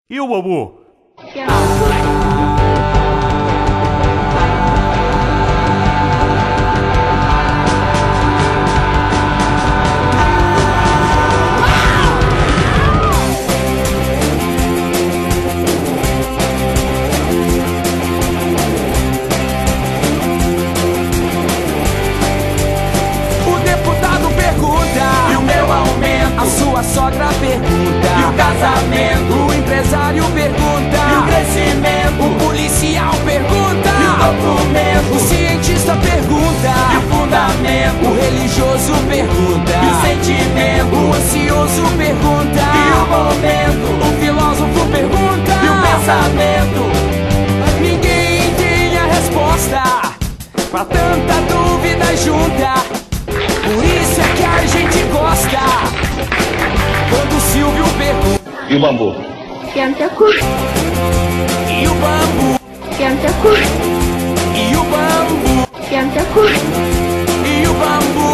E o bambu? A sua sogra pergunta, e o casamento? O empresário pergunta, e o crescimento? O policial pergunta, e o documento? O cientista pergunta, e o fundamento? O religioso pergunta, e o sentimento? O ansioso pergunta, e o momento? O filósofo pergunta, e o pensamento? Ninguém tem a resposta pra tanta dúvida junta. Por isso é que a gente gosta quando o Silvio pergunta. E o bambu? E o bambu? E o bambu? E o bambu?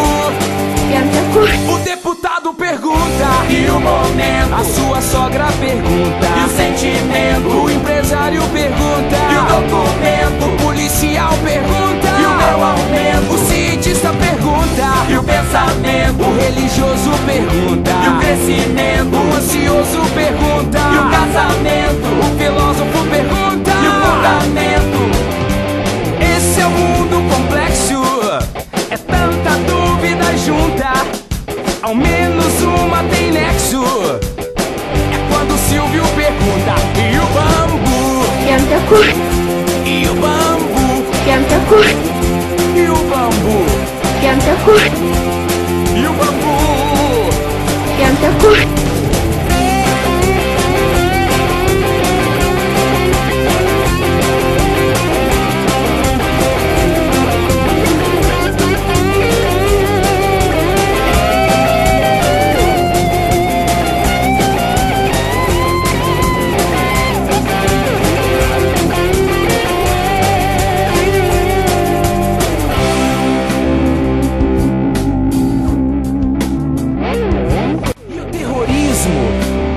O deputado pergunta. E o momento? A sua sogra pergunta. E o sentimento? O empresário pergunta. E o documento? O policial pergunta. E o meu aumento? O cientista pergunta. E o pensamento? O religioso pergunta. E o crescimento? O ansioso pergunta. E o casamento? O filósofo pergunta. E o fundamento? Esse é o mundo complexo, é tanta dúvida junta. Ao menos uma tem nexo. É quando o Silvio pergunta. E o bambu? E o bambu? E o bambu? E o bambu?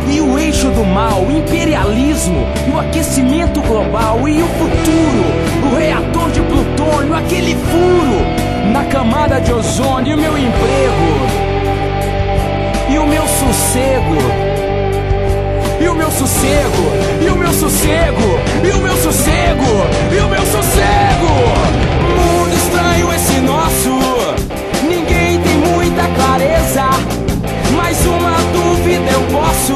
E o eixo do mal, o imperialismo, o aquecimento global e o futuro, o reator de plutônio, aquele furo na camada de ozônio, e o meu emprego, e o meu sossego, e o meu sossego, e o meu sossego, e o meu sossego, e o meu sossego. Mundo estranho esse nosso, ninguém tem muita clareza. Mas uma dúvida eu posso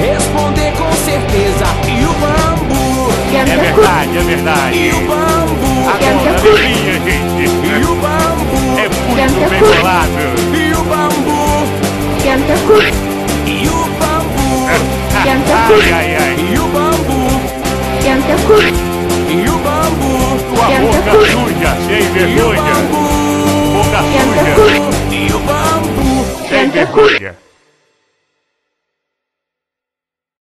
responder com certeza. E o bambu? É verdade, é verdade. E o bambu? Agora, alegria, gente. E o bambu? É muito bem bolado. E o bambu? E o bambu? Ai, ai, ai. E o bambu? E o bambu? Tua boca suja, sem E o vergonha. bambu? Boca suja, E o bambu? sem vergonha.